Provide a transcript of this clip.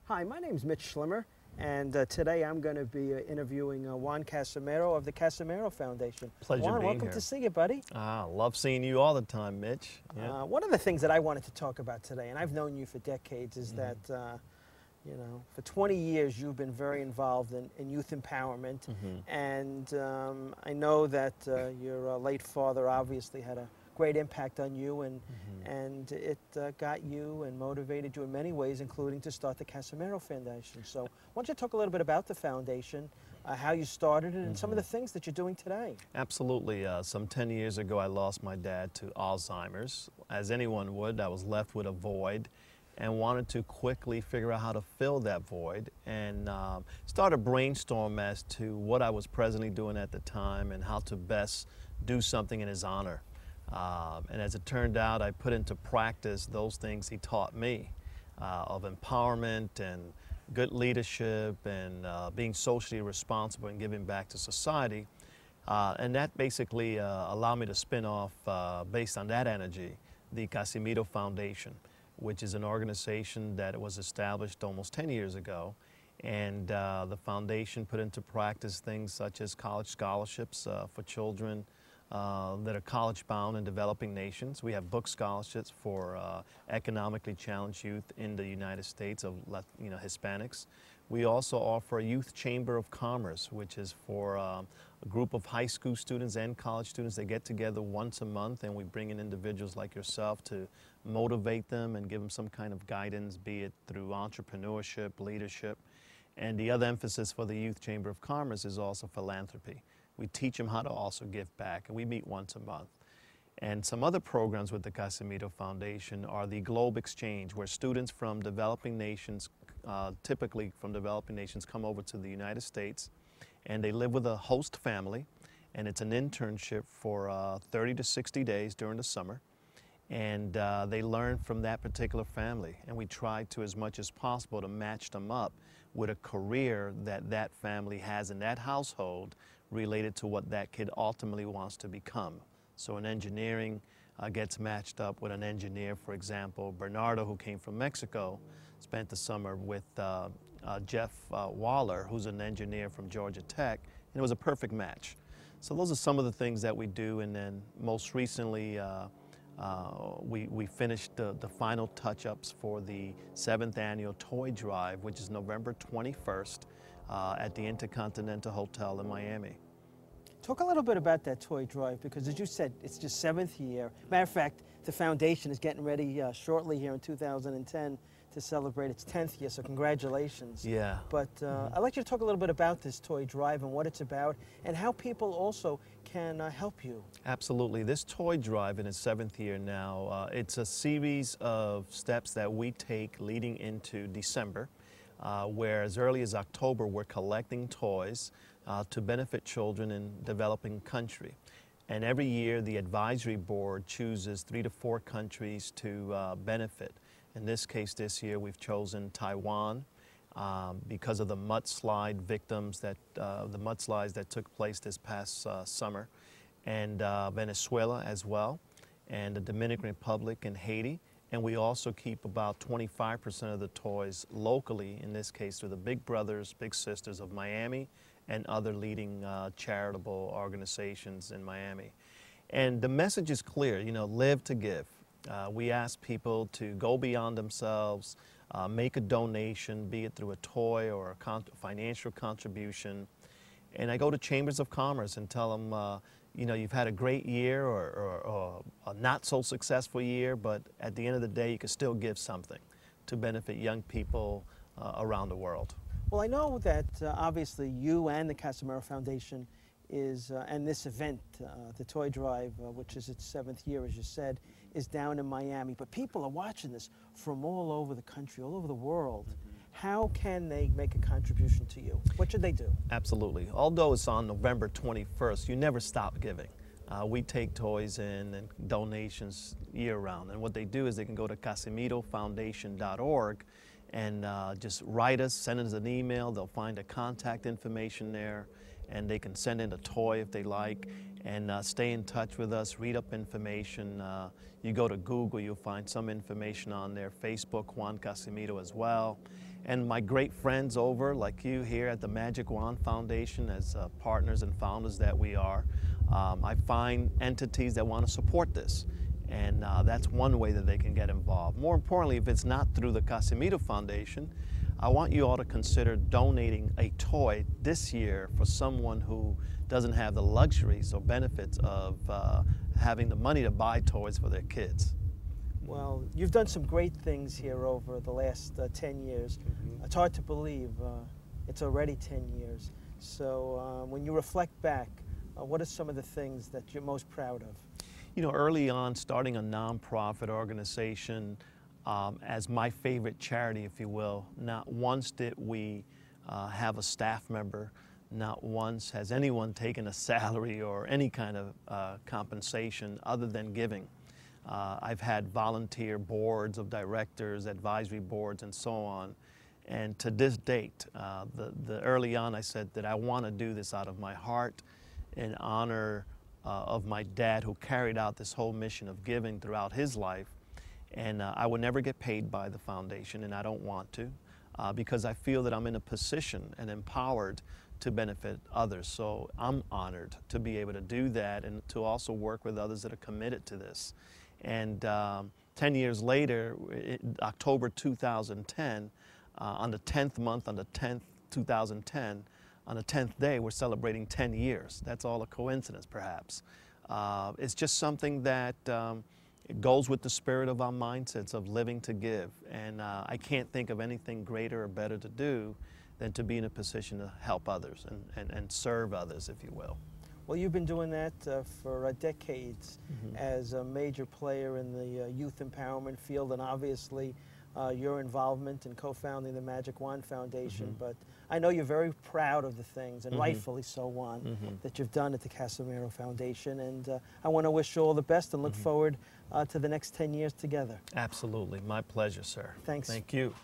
Hi, my name is Mitch Schlimmer, and today I'm going to be interviewing Juan Casimiro of the Casimiro Foundation. Pleasure Juan, being welcome here. to see you, buddy. Love seeing you all the time, Mitch. Yeah. One of the things that I wanted to talk about today, and I've known you for decades, is that for 20 years you've been very involved in youth empowerment, and I know that your late father obviously had a great impact on you, and it got you and motivated you in many ways, including to start the Casimiro Foundation. So why don't you talk a little bit about the foundation, how you started it, and some of the things that you're doing today? Absolutely. Some 10 years ago, I lost my dad to Alzheimer's. As anyone would, I was left with a void and wanted to quickly figure out how to fill that void, and start a brainstorm as to what I was presently doing at the time and how to best do something in his honor. And as it turned out, I put into practice those things he taught me of empowerment and good leadership and being socially responsible and giving back to society. And that basically allowed me to spin off, based on that energy, the Casimiro Foundation, which is an organization that was established almost 10 years ago. And the foundation put into practice things such as college scholarships for children that are college-bound in developing nations. We have book scholarships for economically challenged youth in the United States of Hispanics. We also offer a youth chamber of commerce, which is for a group of high school students and college students. They get together once a month, and we bring in individuals like yourself to motivate them and give them some kind of guidance, be it through entrepreneurship, leadership. And the other emphasis for the Youth Chamber of Commerce is also philanthropy. We teach them how to also give back, and we meet once a month. And some other programs with the Casimiro Foundation are the Globe Exchange, where students from developing nations, typically from developing nations, come over to the United States, and they live with a host family, and it's an internship for 30 to 60 days during the summer. And they learn from that particular family, and we try to, as much as possible, to match them up with a career that that family has in that household related to what that kid ultimately wants to become. So an engineering gets matched up with an engineer. For example, Bernardo, who came from Mexico, spent the summer with Jeff Waller, who's an engineer from Georgia Tech, and it was a perfect match. So those are some of the things that we do, and then most recently we finished the final touch-ups for the 7th annual toy drive, which is November 21st at the Intercontinental Hotel in Miami. Talk a little bit about that toy drive, because as you said, it's just 7th year. Matter of fact, the foundation is getting ready shortly here in 2010 to celebrate its 10th year, so congratulations. Yeah. But I'd like you to talk a little bit about this toy drive and what it's about, and how people also can help you. Absolutely. This toy drive in its 7th year now, it's a series of steps that we take leading into December, where as early as October we're collecting toys to benefit children in developing country. And every year the advisory board chooses 3 to 4 countries to benefit. In this case, this year we've chosen Taiwan because of the mudslide victims the mudslides that took place this past summer, and Venezuela as well, and the Dominican Republic and Haiti. And we also keep about 25% of the toys locally, in this case through the Big Brothers, Big Sisters of Miami and other leading charitable organizations in Miami. And the message is clear, live to give. We ask people to go beyond themselves, make a donation, be it through a toy or a financial contribution. And I go to chambers of commerce and tell them, you've had a great year or a not so successful year, but at the end of the day, you can still give something to benefit young people around the world. Well, I know that obviously you and the Casimiro Foundation and this event, the toy drive, which is its 7th year, as you said, is down in Miami. But people are watching this from all over the country, all over the world. How can they make a contribution to you? What should they do? Absolutely. Although it's on November 21st, you never stop giving. We take toys in and donations year-round. And what they do is they can go to CasimiroFoundation.org and just write us, send us an email. They'll find the contact information there. and they can send in a toy if they like, and stay in touch with us, read up information. You go to Google, you'll find some information on there, Facebook, Juan Casimiro as well. And my great friends over, like you here at the Magic Wand Foundation, as partners and founders that we are, I find entities that want to support this. And that's one way that they can get involved. More importantly, if it's not through the Casimiro Foundation, I want you all to consider donating a toy this year for someone who doesn't have the luxuries or benefits of having the money to buy toys for their kids. Well, you've done some great things here over the last 10 years. It's hard to believe it's already 10 years. So when you reflect back, what are some of the things that you're most proud of? You know, early on, starting a nonprofit organization as my favorite charity, if you will, not once did we have a staff member, not once has anyone taken a salary or any kind of compensation other than giving. I've had volunteer boards of directors, advisory boards, and so on. And to this date, early on I said that I want to do this out of my heart in honor of my dad, who carried out this whole mission of giving throughout his life. And I would never get paid by the foundation, and I don't want to, because I feel that I'm in a position and empowered to benefit others. So I'm honored to be able to do that and to also work with others that are committed to this. And 10 years later, October 2010, on the 10th month, on the 10th, 2010, on the 10th day, we're celebrating 10 years. That's all a coincidence, perhaps. It's just something that it goes with the spirit of our mindsets of living to give. And I can't think of anything greater or better to do than to be in a position to help others and serve others, if you will. Well, you've been doing that for decades as a major player in the youth empowerment field, and obviously your involvement in co-founding the Magic Wand Foundation. But I know you're very proud of the things, and rightfully so, Juan, that you've done at the Casimiro Foundation. And I want to wish you all the best and look forward to the next 10 years together. Absolutely. My pleasure, sir. Thanks. Thank you.